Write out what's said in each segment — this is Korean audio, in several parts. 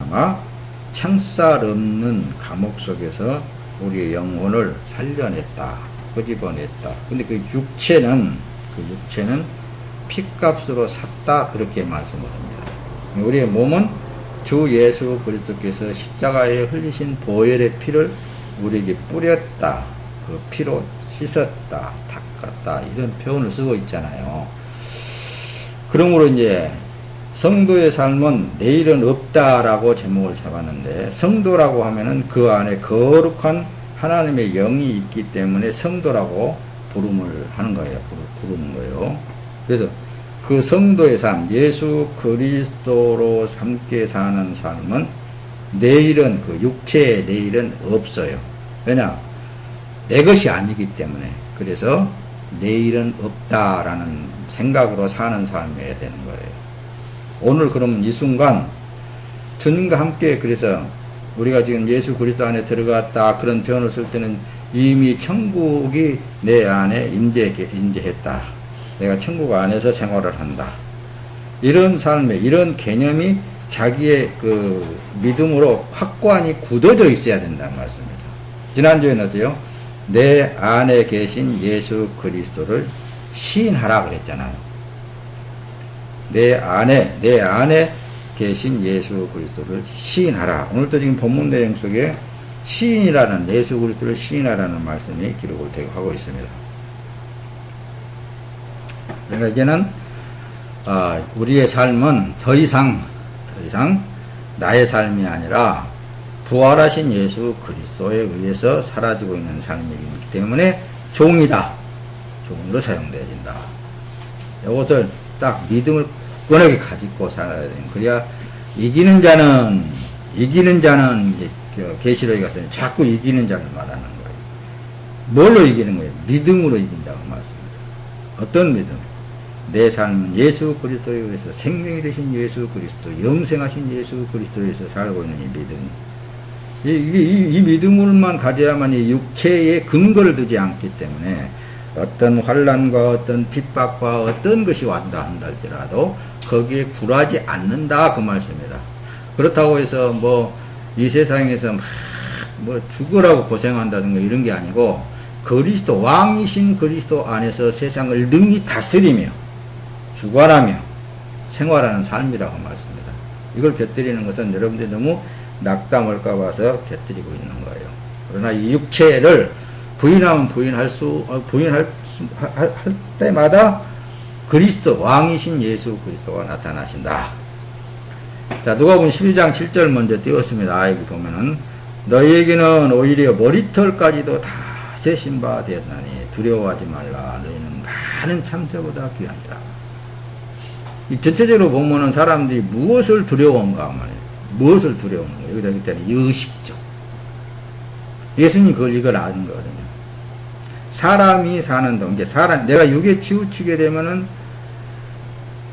말미암아 창살 없는 감옥 속에서 우리의 영혼을 살려냈다, 끄집어냈다. 근데 그 육체는 피값으로 샀다, 그렇게 말씀을 합니다. 우리의 몸은 주 예수 그리스도께서 십자가에 흘리신 보혈의 피를 우리에게 뿌렸다, 그 피로 씻었다, 닦았다, 이런 표현을 쓰고 있잖아요. 그러므로 이제 성도의 삶은 내일은 없다라고 제목을 잡았는데, 성도라고 하면은 그 안에 거룩한 하나님의 영이 있기 때문에 성도라고 부름을 하는 거예요. 부르는 거예요. 그래서 그 성도의 삶, 예수 그리스도로 함께 사는 삶은 내일은, 그 육체의 내일은 없어요. 왜냐? 내 것이 아니기 때문에. 그래서 내일은 없다라는 생각으로 사는 삶이어야 되는 거예요. 오늘 그러면 이 순간 주님과 함께, 그래서 우리가 지금 예수 그리스도 안에 들어갔다, 그런 표현을 쓸 때는 이미 천국이 내 안에 임재했다, 내가 천국 안에서 생활을 한다, 이런 삶에, 이런 개념이 자기의 그 믿음으로 확고하니 굳어져 있어야 된다는 말씀입니다. 지난주에는 어때요? 내 안에 계신 예수 그리스도를 시인하라 그랬잖아요. 내 안에 계신 예수 그리스도를 시인하라. 오늘도 지금 본문 내용 속에 시인이라는, 예수 그리스도를 시인하라는 말씀이 기록을 되고 있습니다. 그러니까 이제는 우리의 삶은 더 이상 나의 삶이 아니라 부활하신 예수 그리스도에 의해서 사라지고 있는 삶이기 때문에 종이다, 종으로 사용되어진다. 이것을 딱 믿음을 굳건하게 가지고 살아야 돼요. 그래야 이기는 자는 계시록에 가서 자꾸 이기는 자를 말하는 거예요. 뭘로 이기는 거예요? 믿음으로 이긴다고 말씀입니다. 어떤 믿음? 내 삶은 예수 그리스도에 의해서, 생명이 되신 예수 그리스도, 영생하신 예수 그리스도에 의해서 살고 있는 이 믿음. 이 믿음을만 가져야만 이 육체에 근거를 두지 않기 때문에 어떤 환난과 어떤 핍박과 어떤 것이 왔다 한다 할지라도 거기에 굴하지 않는다, 그 말씀입니다. 그렇다고 해서 이 세상에서 죽으라고 고생한다든가 이런 게 아니고, 그리스도, 왕이신 그리스도 안에서 세상을 능히 다스리며 주관하며 생활하는 삶이라고 말씀입니다. 이걸 곁들이는 것은 여러분들이 너무 낙담할까 봐서 곁들이고 있는 거예요. 그러나 이 육체를 부인할 때마다 그리스도, 왕이신 예수 그리스도가 나타나신다. 자, 누가복음 12장 7절 먼저 띄웠습니다. 여기 보면은 너희에게는 오히려 머리털까지도 다 세신 바 되었나니 두려워하지 말라. 너희는 많은 참새보다 귀하니라. 이 전체적으로 보면은 사람들이 무엇을 두려워한가 말이에요. 무엇을 두려워하는 거예요. 여기다 일단 의식적. 예수님이 이걸 아는 거거든요. 사람이 사는 동안, 내가 육에 치우치게 되면은,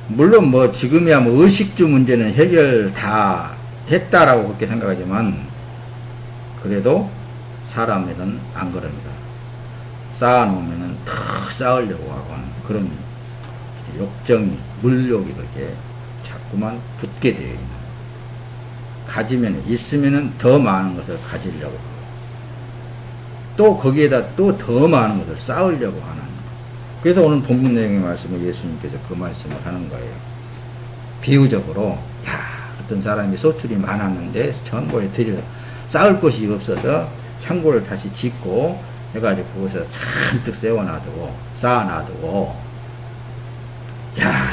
물론 지금이야 의식주 문제는 해결 다 했다라고 그렇게 생각하지만, 그래도 사람에는 안 그럽니다. 쌓아놓으면은 더 쌓으려고 하고 하는 그런 욕정이, 물욕이 그렇게 자꾸만 붙게 되어 있는. 있으면은 더 많은 것을 가지려고 하고, 또 거기에다 또 더 많은 것을 쌓으려고 하는. 그래서 오늘 본문 내용의 말씀을 예수님께서 그 말씀을 하는 거예요. 비유적으로, 어떤 사람이 소출이 많았는데 창고에 쌓을 곳이 없어서 창고를 다시 짓고 해가지고 그것을 잔뜩 쌓아놔두고,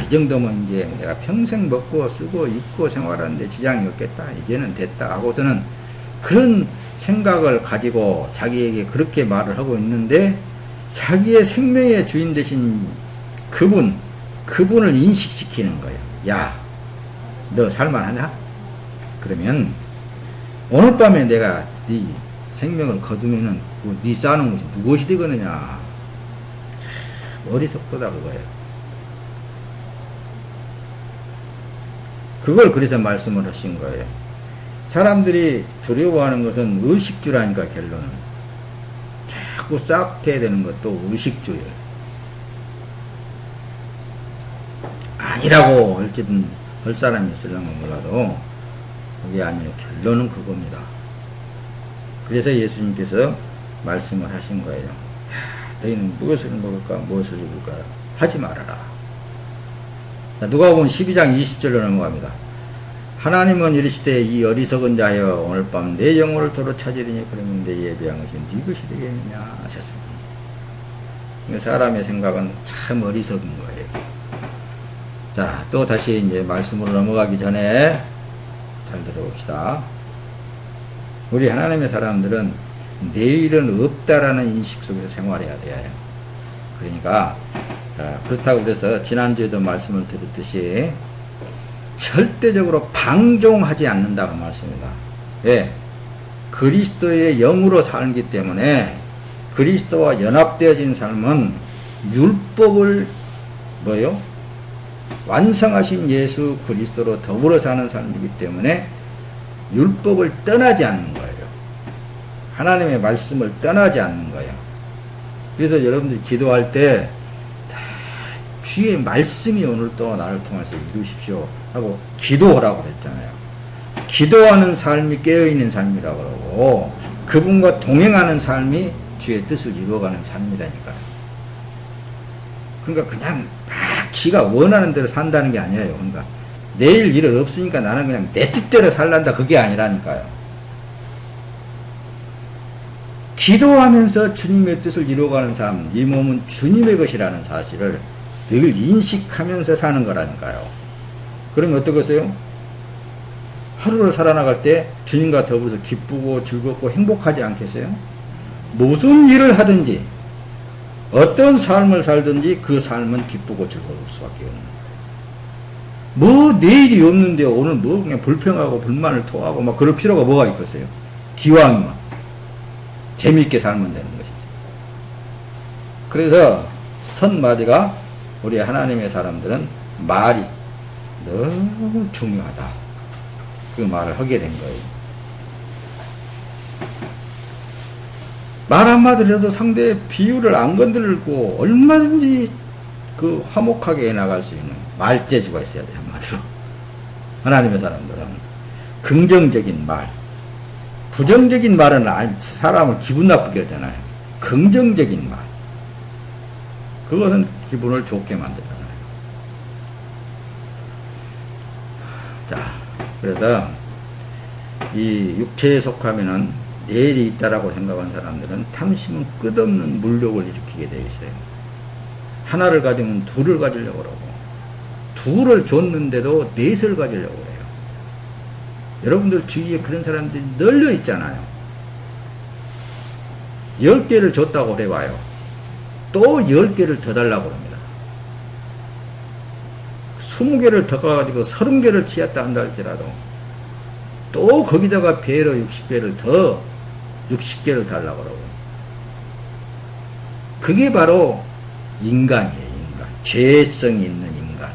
이 정도면 이제 내가 평생 먹고 쓰고 입고 생활하는데 지장이 없겠다, 이제는 됐다 하고서는 그런 생각을 가지고 자기에게 그렇게 말을 하고 있는데, 자기의 생명의 주인 되신 그분을 인식시키는 거예요. 너 살만하냐? 그러면 오늘 밤에 내가 네 생명을 거두면은 네 쌓아놓은 것이 무엇이 되겠느냐? 어리석도다 그거예요. 그걸 그래서 말씀을 하신 거예요. 사람들이 두려워하는 것은 의식주라니까, 결론은. 자꾸 쌓게 되는 것도 의식주예요. 아니라고 할 사람이 있으려면 몰라도 그게 아니에요. 결론은 그겁니다. 그래서 예수님께서 말씀을 하신 거예요. 너희는 무엇을 먹을까 무엇을 입을까 하지 말아라. 누가복음 12장 20절로 넘어갑니다. 하나님은 이르시되 이 어리석은 자여 오늘 밤 내 영혼을 도로 찾으리니 그러면 내 예배한 것이 네 것이 되겠느냐 하셨습니다. 사람의 생각은 참 어리석은 거예요. 자, 또 다시 이제 말씀으로 넘어가기 전에 잘 들어봅시다. 우리 하나님의 사람들은 내일은 없다라는 인식 속에서 생활해야 돼요. 그러니까 그렇다고 그래서 지난주에도 말씀을 드렸듯이 절대적으로 방종하지 않는다고 말씀입니다. 왜? 그리스도의 영으로 살기 때문에 그리스도와 연합되어진 삶은 율법을 뭐요? 완성하신 예수 그리스도로 더불어 사는 삶이기 때문에 율법을 떠나지 않는 거예요. 하나님의 말씀을 떠나지 않는 거예요. 그래서 여러분들이 기도할 때 주의 말씀이 오늘 또 나를 통해서 이루십시오 하고 기도하라고 그랬잖아요. 기도하는 삶이 깨어있는 삶이라고 그러고 그분과 동행하는 삶이 주의 뜻을 이루어가는 삶이라니까요. 그러니까 그냥 막 지가 원하는 대로 산다는 게 아니에요. 그러니까 내일 일 없으니까 나는 그냥 내 뜻대로 살란다 그게 아니라니까요. 기도하면서 주님의 뜻을 이루어가는 삶, 이 몸은 주님의 것이라는 사실을 늘 인식하면서 사는 거라니까요. 그러면 어떠겠어요? 하루를 살아나갈 때 주님과 더불어서 기쁘고 즐겁고 행복하지 않겠어요? 무슨 일을 하든지 어떤 삶을 살든지 그 삶은 기쁘고 즐거울 수밖에 없는 거예요. 뭐 내일이 없는데 오늘 뭐 그냥 불평하고 불만을 토하고 막 그럴 필요가 뭐가 있겠어요? 기왕이면 재미있게 살면 되는 것이죠. 그래서 선마디가 우리 하나님의 사람들은 말이 너무 중요하다. 그 말을 하게 된 거예요. 말 한마디라도 상대의 비유를 안 건들고 얼마든지 그 화목하게 해나갈 수 있는 말재주가 있어야 돼. 한마디로 하나님의 사람들은 긍정적인 말, 부정적인 말은 사람을 기분 나쁘게 하잖아요. 긍정적인 말, 그것은 기분을 좋게 만들잖아요. 자, 그래서 이 육체에 속하면은 내일이 있다라고 생각하는 사람들은 탐심은 끝없는 물욕을 일으키게 되어 있어요. 하나를 가지면 둘을 가지려고 그러고, 둘을 줬는데도 넷을 가지려고 해요. 여러분들 주위에 그런 사람들이 널려 있잖아요. 10개를 줬다고 그래봐요. 또 10개를 더 달라고 합니다. 20개를 더 가가지고 30개를 치었다 한다 할지라도 또 거기다가 배로 60배를 더 60개를 달라고 그러고. 그게 바로 인간이에요. 인간. 죄성이 있는 인간.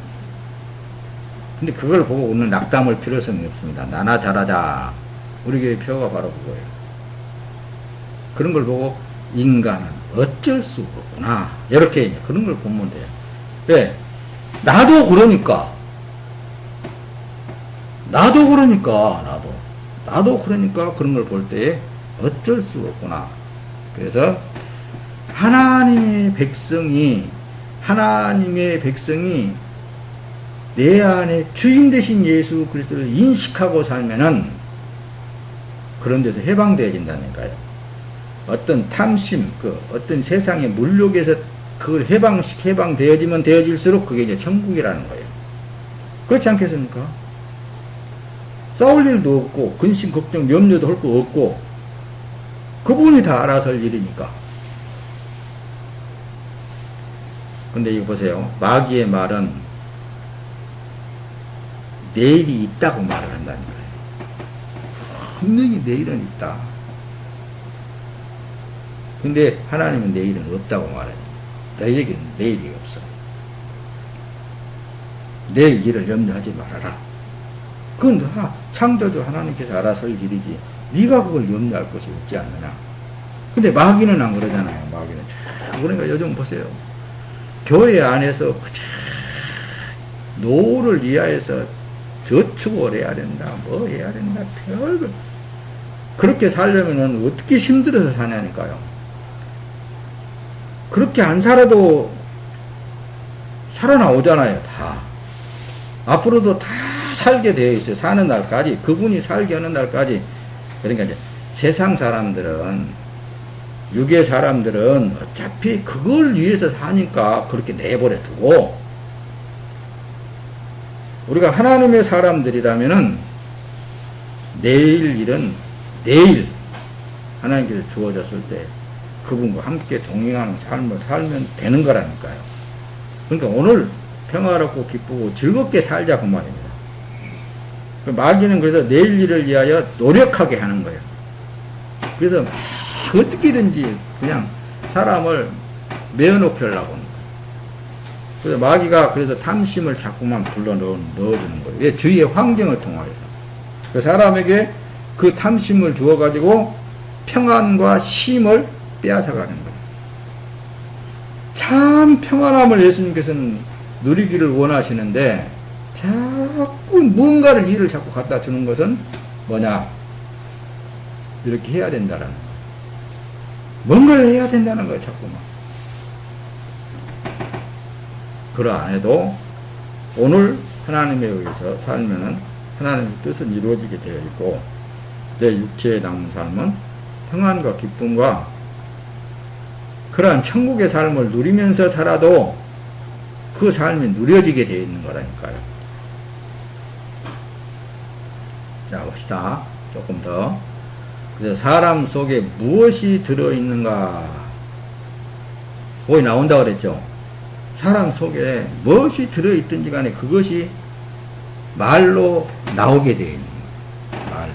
근데 그걸 보고 우리는 낙담할 필요성이 없습니다. 나나 잘하자. 우리 교회 표가 바로 그거예요. 그런 걸 보고 인간은 어쩔 수 없구나. 이렇게 이제 그런 걸 보면 돼요. 왜? 나도 그러니까 그런 걸 볼 때에 어쩔 수 없구나. 그래서 하나님의 백성이 내 안에 주인 되신 예수 그리스도를 인식하고 살면은 그런 데서 해방되어진다니까요. 어떤 탐심, 어떤 세상의 물욕에서 그걸 해방되어지면 되어질수록 그게 이제 천국이라는 거예요. 그렇지 않겠습니까? 싸울 일도 없고, 근심, 걱정, 염려도 할 거 없고, 그분이 다 알아서 할 일이니까. 근데 이거 보세요. 마귀의 말은 내일이 있다고 말을 한다는 거예요. 분명히 내일은 있다. 근데 하나님은 내일은 없다고 말해요. 너에게는 내일이 없어. 내일 일을 염려하지 말아라. 그건 창조주 하나님께서 알아서 할 일이지. 네가 그걸 염려할 것이 없지 않느냐. 근데 마귀는 안 그러잖아요. 마귀는. 그러니까 요즘 보세요. 교회 안에서 노를 위하여서 저축을 해야 된다, 뭐 해야 된다, 별걸. 그렇게 살려면은 어떻게 힘들어서 사냐니까요. 그렇게 안 살아도 살아나오잖아요, 다. 앞으로도 다 살게 되어 있어요. 사는 날까지. 그분이 살게 하는 날까지. 그러니까 이제 세상 사람들은, 육의 사람들은 어차피 그걸 위해서 사니까 그렇게 내버려 두고, 우리가 하나님의 사람들이라면은 내일 일은 내일 하나님께서 주어졌을 때 그분과 함께 동행하는 삶을 살면 되는 거라니까요. 그러니까 오늘 평화롭고 기쁘고 즐겁게 살자 그 말입니다. 마귀는 그래서 내일 일을 위하여 노력하게 하는 거예요. 그래서 어떻게든지 그냥 사람을 메어놓게 하려고 하는 거예요. 그래서 마귀가 그래서 탐심을 자꾸만 불러 넣어주는 거예요. 왜? 주위의 환경을 통하여서. 그 사람에게 그 탐심을 주어가지고 평안과 쉼을 빼앗아가는 거예요. 참 평안함을 예수님께서는 누리기를 원하시는데 자꾸 무언가를 일을 자꾸 갖다 주는 것은 뭐냐? 이렇게 해야 된다는 거예요. 뭔가를 해야 된다는 거예요, 자꾸만. 그러안해도 오늘 하나님에 의해서 살면은 하나님의 뜻은 이루어지게 되어 있고, 내 육체에 남은 삶은 평안과 기쁨과 그러한 천국의 삶을 누리면서 살아도 그 삶이 누려지게 되어 있는 거라니까요. 자, 봅시다. 조금 더. 그래서 사람 속에 무엇이 들어있는가? 거기 나온다고 그랬죠. 사람 속에 무엇이 들어있든지 간에 그것이 말로 나오게 되어 있는 거예요. 말로.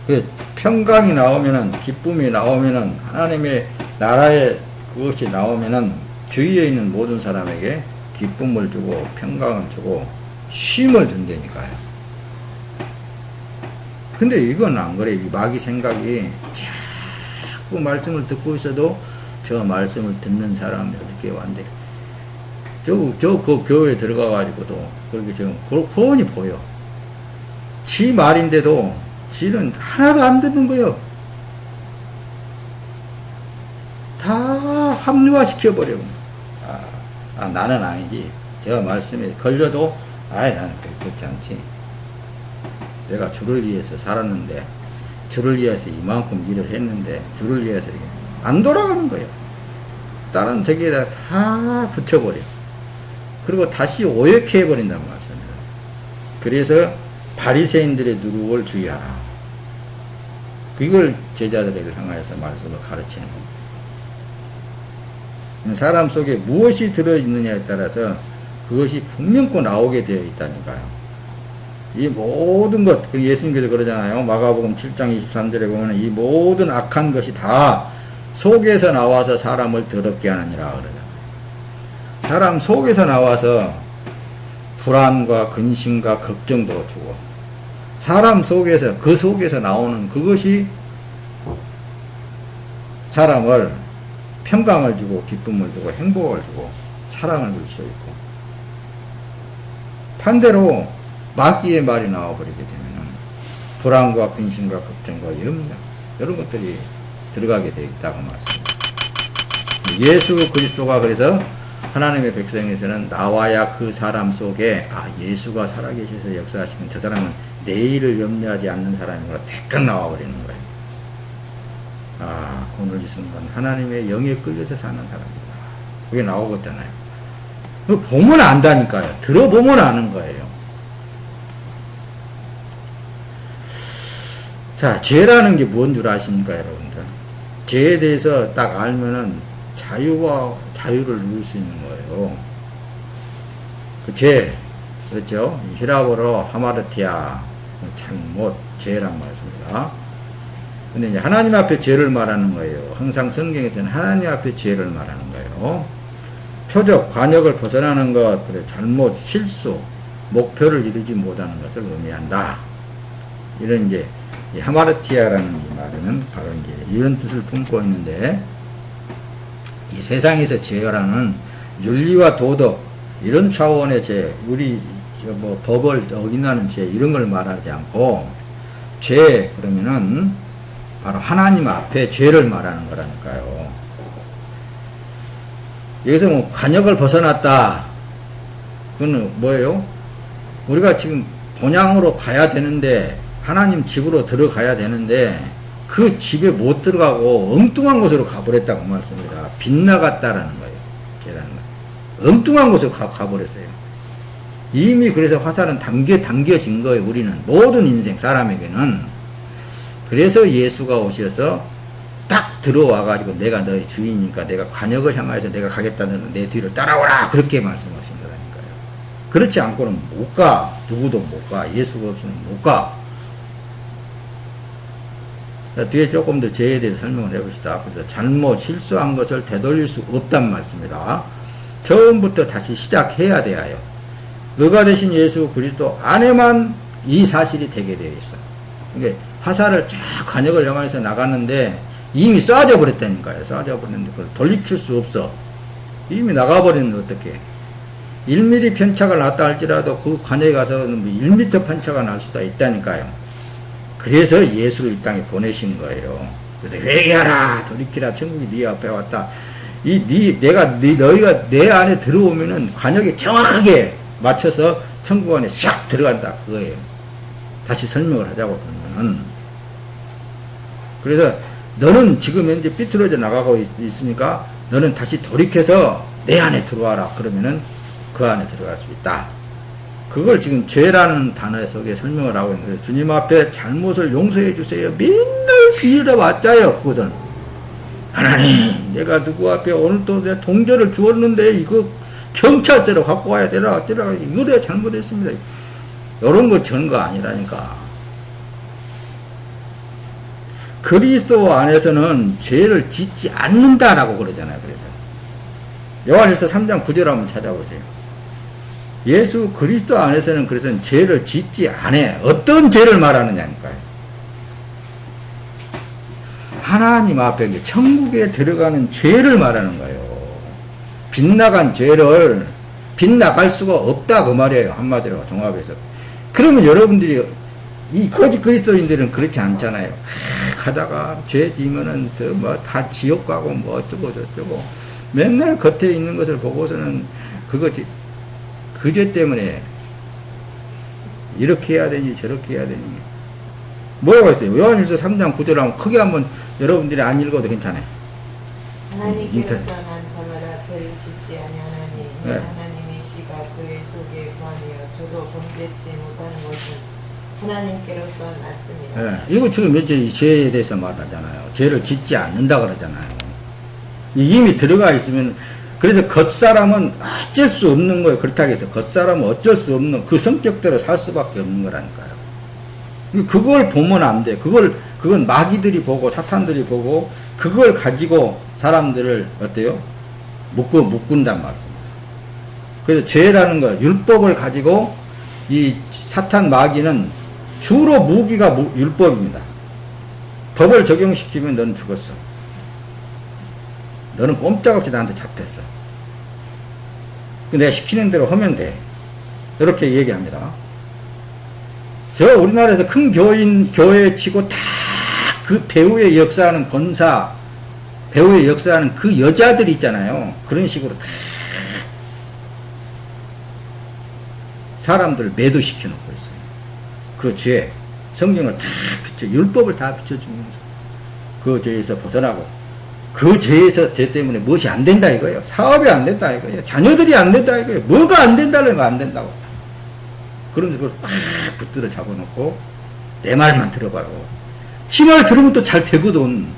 그 평강이 나오면은, 기쁨이 나오면은, 하나님의 나라에 그것이 나오면은 주위에 있는 모든 사람에게 기쁨을 주고 평강을 주고 쉼을 준다니까요. 근데 이건 안 그래. 이 마귀 생각이 자꾸 말씀을 듣고 있어도 저 말씀을 듣는 사람이 어떻게 완전히 그 교회에 들어가가지고도 그렇게 지금 훤히 보여. 지 말인데도 지는 하나도 안 듣는 거예요. 다 합리화시켜버려. 나는 아니지. 저 말씀에 걸려도, 나는 그렇지 않지. 내가 주를 위해서 살았는데, 주를 위해서 이만큼 일을 했는데, 주를 위해서 이렇게 안 돌아가는 거예요. 다른 저기에다 다 붙여버려. 그리고 다시 오역해 버린단 말씀입니다. 그래서 바리새인들의 누룩을 주의하라. 이걸 제자들에게 향하여서 말씀을 가르치는 겁니다. 사람 속에 무엇이 들어있느냐에 따라서 그것이 분명코 나오게 되어 있다니까요. 이 모든 것, 예수님께서 그러잖아요. 마가복음 7장 23절에 보면 이 모든 악한 것이 다 속에서 나와서 사람을 더럽게 하느니라 그러잖아요. 사람 속에서 나와서 불안과 근심과 걱정도 주고, 사람 속에서, 그 속에서 나오는 그것이 사람을 평강을 주고 기쁨을 주고 행복을 주고 사랑을 줄 수 있고, 반대로 마귀의 말이 나와버리게 되면 불안과 근심과 걱정과 염려, 이런 것들이 들어가게 되어 있다고 말씀합니다. 예수 그리스도가 그래서 하나님의 백성에서는 나와야 그 사람 속에 예수가 살아계셔서 역사하시면 저 사람은 내일을 염려하지 않는 사람이구나 대강 나와버리는 거예요. 오늘 이 순간 하나님의 영에 끌려서 사는 사람이다. 그게 나오거든요. 보면 안다니까요. 들어보면 아는 거예요. 자, 죄라는 게 뭔 줄 아십니까, 여러분들? 죄에 대해서 딱 알면은 자유를 누릴 수 있는 거예요. 그 죄, 그렇죠? 히라보로 하마르티아, 잘못, 죄란 말입니다. 근데 이제 하나님 앞에 죄를 말하는 거예요. 항상 성경에서는 하나님 앞에 죄를 말하는 거예요. 표적, 관역을 벗어나는 것, 그래, 잘못, 실수, 목표를 이루지 못하는 것을 의미한다. 이런 이제 하마르티아라는 이 말은 바로 이제 이런 뜻을 품고 있는데, 이 세상에서 죄라는 윤리와 도덕 이런 차원의 죄, 우리 뭐 법을 어긴다는 죄 이런 걸 말하지 않고 죄 그러면은 바로 하나님 앞에 죄를 말하는 거라니까요. 여기서 뭐 관역을 벗어났다. 그건 뭐예요? 우리가 지금 본향으로 가야 되는데 하나님 집으로 들어가야 되는데 그 집에 못 들어가고 엉뚱한 곳으로 가버렸다고 말씀입니다. 빗나갔다라는 거예요. 죄라는 거예요. 엉뚱한 곳으로 가버렸어요. 이미 그래서 화살은 당겨진 거예요. 우리는 모든 인생 사람에게는. 그래서 예수가 오셔서 딱 들어와 가지고 내가 너의 주인이니까 내가 관역을 향하여서 내가 가겠다는 내 뒤를 따라오라 그렇게 말씀하신 거라니까요. 그렇지 않고는 못 가. 누구도 못 가. 예수가 없이는 못 가. 뒤에 조금 더 죄에 대해서 설명을 해봅시다. 그래서 잘못 실수한 것을 되돌릴 수 없단 말씀입니다. 처음부터 다시 시작해야 돼요. 의가 되신 예수 그리스도 안에만 이 사실이 되게 되어 있어. 그러니까 화살을 쫙 관역을 향해서 나갔는데 이미 쏴져 버렸다니까요. 쏴져 버렸는데 그걸 돌이킬 수 없어. 이미 나가버리는데 어떡해. 1mm 편차가 났다 할지라도 그 관역에 가서는 1m 편차가 날 수도 있다니까요. 그래서 예수를 이 땅에 보내신 거예요. 그래서 회개하라 돌이키라 천국이 네 앞에 왔다. 너희가 내 안에 들어오면은 관역에 정확하게 맞춰서 천국 안에 샥 들어간다 그거예요. 다시 설명을 하자고 그러면은. 그래서 너는 지금 현재 삐뚤어져 나가고 있으니까 너는 다시 돌이켜서 내 안에 들어와라 그러면은 그 안에 들어갈 수 있다. 그걸 지금 죄라는 단어 속에 설명을 하고 있는 거예요. 주님 앞에 잘못을 용서해 주세요. 맨날 빌어 왔자요. 그것은 하나님 내가 누구 앞에 오늘 또 내 동전을 주었는데 이거 경찰서로 갖고 와야 되라 이거 내가 잘못했습니다. 이런 거 저런 거 아니라니까. 그리스도 안에서는 죄를 짓지 않는다라고 그러잖아요. 그래서 요한일서 3장 9절 한번 찾아보세요. 예수 그리스도 안에서는 그래서 죄를 짓지 않아. 어떤 죄를 말하느냐니까요. 하나님 앞에 천국에 들어가는 죄를 말하는 거예요. 빗나간 죄를 빗나갈 수가 없다 그 말이에요. 한마디로 종합해서. 그러면 여러분들이 이 거짓 그리스도인들은 그렇지 않잖아요. 가다가 죄 지면은 뭐 다 지옥 가고 뭐 어쩌고 저쩌고 맨날 겉에 있는 것을 보고서는 그 죄 때문에 이렇게 해야 되니 저렇게 해야 되니 뭐라고 했어요? 요한일서 3장 9절 한번 크게 한번 여러분들이 안 읽어도 괜찮아요. 하나님께로서 난 자마다 죄를 짓지 아니하나니 네. 하나님의 씨가 그의 속에 거하며 저도 범죄치 못하는 것은 하나님께로서 났습니다. 네. 이거 지금 이제 죄에 대해서 말하잖아요. 죄를 짓지 않는다 그러잖아요. 이미 들어가 있으면 그래서 겉사람은 어쩔 수 없는 거예요. 그렇다고 해서 겉사람은 어쩔 수 없는 그 성격대로 살 수밖에 없는 거라니까요. 그걸 보면 안 돼. 그건 마귀들이 보고 사탄들이 보고 그걸 가지고 사람들을 어때요? 묶은단 말씀입니다. 그래서 죄라는 거, 율법을 가지고 이 사탄 마귀는 주로 무기가 율법입니다. 법을 적용시키면 너는 죽었어. 너는 꼼짝없이 나한테 잡혔어. 내가 시키는 대로 하면 돼. 이렇게 얘기합니다. 저 우리나라에서 큰 교회 치고 다 그 배후에 역사하는 권사, 배후에 역사하는 그 여자들이 있잖아요. 그런 식으로 다 사람들을 매도시켜 놓고 있어요. 그 죄, 성경을 다 율법을 다 비춰주면서 그 죄에서 벗어나고 그 죄 때문에 무엇이 안 된다 이거예요. 사업이 안 된다 이거예요. 자녀들이 안 된다 이거예요. 뭐가 안 된다는 거 안 된다고. 그런데 그걸 팍 붙들어 잡아놓고 내 말만 들어봐요. 지 말 들으면 또 잘 되거든.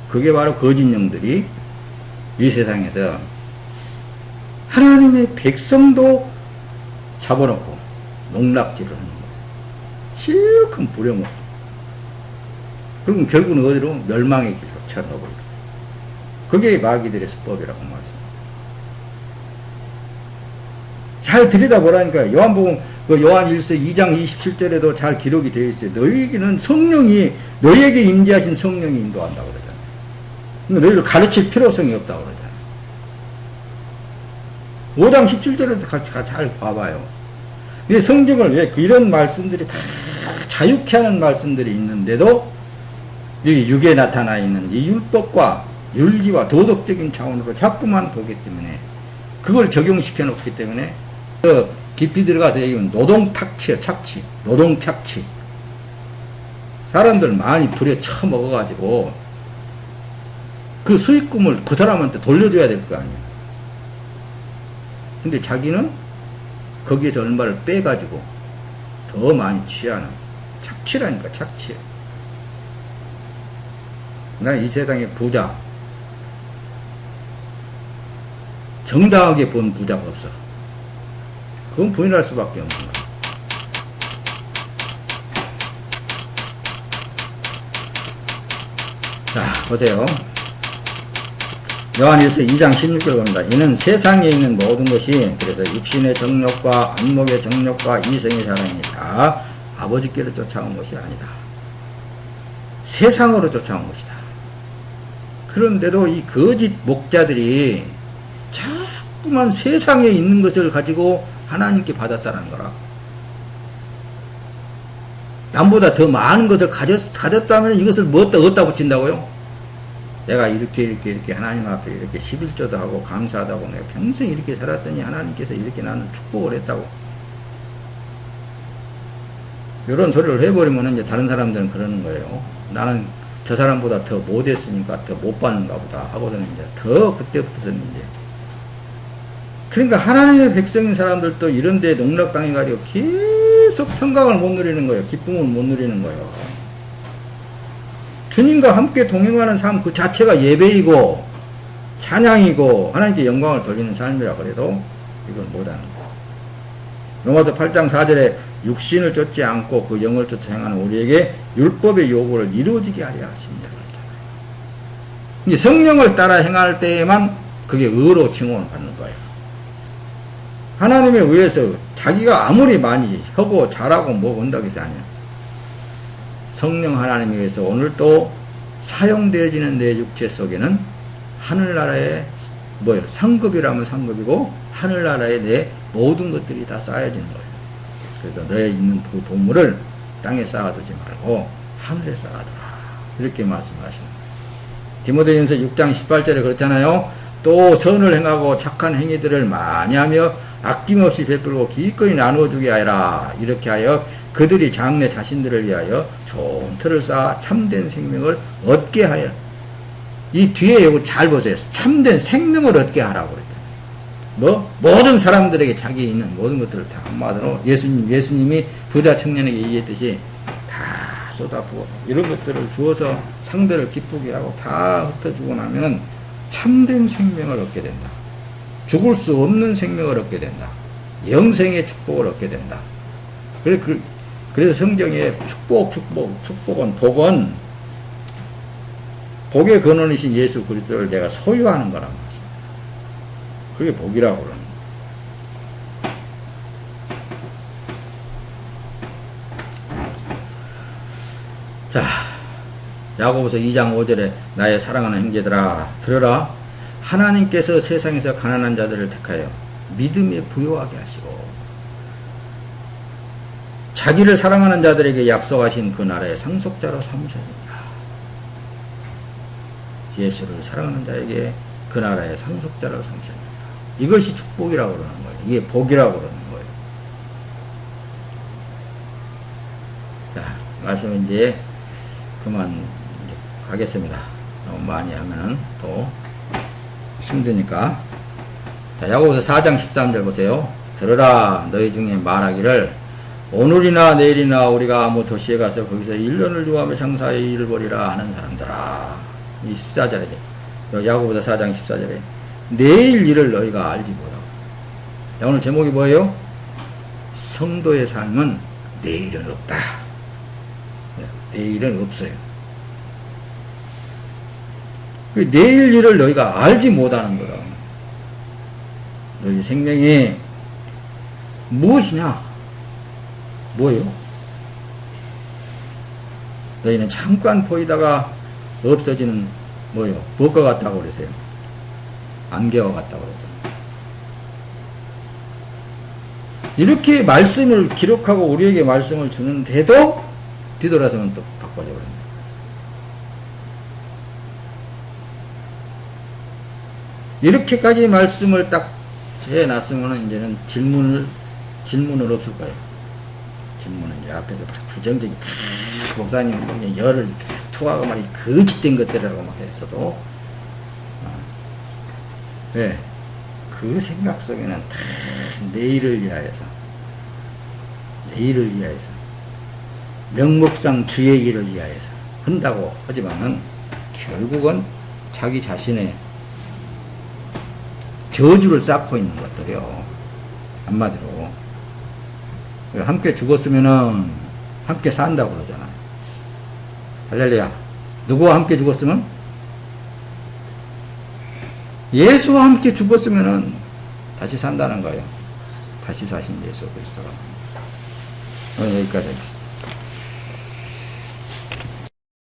그게 바로 거짓 영들이 이 세상에서 하나님의 백성도 잡아놓고 농락질을 하는 거예요. 실컷 부려먹고. 그럼 결국은 어디로? 멸망의 길로 쳐넣어버리고. 그게 마귀들의 수법이라고 말했습니다. 잘 들여다보라니까. 요한복음, 요한일서 2장 27절에도 잘 기록이 되어 있어요. 너희에게는 너희에게 임재하신 성령이 인도한다고 그러잖아요. 너희를 가르칠 필요성이 없다고 그러잖아요. 5장 17절에도 같이 잘 봐봐요. 이 성경을 왜 이런 말씀들이 다 자유케 하는 말씀들이 있는데도 여기 6에 나타나 있는 이 율법과 윤리와 도덕적인 차원으로 자꾸만 보기 때문에 그걸 적용시켜 놓기 때문에 깊이 들어가서 얘기하면 노동탁취야. 착취, 노동착취. 사람들 많이 불에 처먹어 가지고 그 수익금을 그 사람한테 돌려줘야 될 거 아니야. 근데 자기는 거기에서 얼마를 빼가지고 더 많이 취하는 착취라니까. 착취. 난 이 세상에 부자, 정당하게 본 부자가 없어. 그건 부인할 수밖에 없는 거야. 자, 보세요. 요한일서 2장 16절 봅니다. 이는 세상에 있는 모든 것이, 그래서 육신의 정욕과 안목의 정욕과 이성의 사랑이 다 아버지께로 쫓아온 것이 아니다. 세상으로 쫓아온 것이다. 그런데도 이 거짓 목자들이 자꾸만 세상에 있는 것을 가지고 하나님께 받았다는 거라. 남보다 더 많은 것을 가졌다면 이것을 어디다 붙인다고요? 내가 이렇게 하나님 앞에 이렇게 11조도 하고 감사하다고 내가 평생 이렇게 살았더니 하나님께서 이렇게 나는 축복을 했다고. 이런 소리를 해버리면 이제 다른 사람들은 그러는 거예요. 나는 저 사람보다 더 못했으니까 더 못 받는가 보다 하고서는 이제 더 그때부터는 이제. 그러니까 하나님의 백성인 사람들도 이런 데에 농락당해가지고 계속 평강을 못 누리는 거예요. 기쁨을 못 누리는 거예요. 주님과 함께 동행하는 삶 그 자체가 예배이고 찬양이고 하나님께 영광을 돌리는 삶이라 그래도 이걸 못하는 거예요. 로마서 8장 4절에 육신을 쫓지 않고 그 영을 쫓아 행하는 우리에게 율법의 요구를 이루어지게 하려 하십니다. 이제 성령을 따라 행할 때에만 그게 의로 칭호를 받는 거예요. 하나님에 의해서 자기가 아무리 많이 하고 잘하고 뭐 온다고 해서 아니야. 성령 하나님에 의해서 오늘도 사용되어지는 내 육체 속에는 하늘나라의 상급이라면 상급이고 하늘나라의 내 모든 것들이 다 쌓여지는 거예요. 그래서 너의 있는 그 보물을 땅에 쌓아두지 말고 하늘에 쌓아두라. 이렇게 말씀하시는 거예요. 디모데전서 6장 18절에 그렇잖아요. 또 선을 행하고 착한 행위들을 많이 하며 아낌없이 베풀고 기꺼이 나누어 주게 하여라. 이렇게 하여 그들이 장래 자신들을 위하여 좋은 틀을 쌓아 참된 생명을 얻게 하여. 이 뒤에 이거 잘 보세요. 참된 생명을 얻게 하라고 그랬잖아요. 모든 사람들에게 자기에 있는 모든 것들을 다 한마디로 예수님이 부자 청년에게 얘기했듯이 다 쏟아부어서 이런 것들을 주어서 상대를 기쁘게 하고 다 흩어주고 나면은 참된 생명을 얻게 된다. 죽을 수 없는 생명을 얻게 된다. 영생의 축복을 얻게 된다. 그래서 성경에 축복은 복은 복의 근원이신 예수 그리스도를 내가 소유하는 거란 말입니다. 그게 복이라고 그러는 거예요. 자, 야고보서 2장 5절에 나의 사랑하는 형제들아 들으라. 하나님께서 세상에서 가난한 자들을 택하여 믿음에 부요하게 하시고 자기를 사랑하는 자들에게 약속하신 그 나라의 상속자로 삼으셨느니라. 예수를 사랑하는 자에게 그 나라의 상속자로 삼으셨느니라. 이것이 축복이라고 그러는 거예요. 이게 복이라고 그러는 거예요. 자, 말씀 이제 그만 가겠습니다. 너무 많이 하면은 또 힘드니까. 자, 야고보서 4장 13절 보세요. 들으라. 너희 중에 말하기를 오늘이나 내일이나 우리가 아무 도시에 가서 거기서 1년을 유하며 장사의 일을 벌이라 하는 사람들아. 이 14절에 야고보서 4장 14절에 내일 일을 너희가 알지 못하고. 자, 오늘 제목이 뭐예요? 성도의 삶은 내일은 없다. 내일은 없어요. 내일 일을 너희가 알지 못하는 거다. 너희 생명이 무엇이냐? 뭐예요? 너희는 잠깐 보이다가 없어지는 뭐예요? 무엇과 같다고 그러세요? 안개와 같다고 그러죠. 이렇게 말씀을 기록하고 우리에게 말씀을 주는데도 뒤돌아서면 또 바꿔져 버립니다. 이렇게까지 말씀을 딱 해놨으면 이제는 질문을 없을 거예요. 질문은 이제 앞에서 막 부정적인 목사님 열을 투하고 말이 거짓된 것들이라고 막 했어도 왜? 그 생각 속에는 다 내일을 위하여서 명목상 주의 일을 위하여서 한다고 하지만은 결국은 자기 자신의 저주를 쌓고 있는 것들이요. 한마디로 함께 죽었으면은 함께 산다고 그러잖아요. 할렐루야. 누구와 함께 죽었으면? 예수와 함께 죽었으면은 다시 산다는 거예요. 다시 사신 예수 그리스도가. 오늘 여기까지 하겠습니다.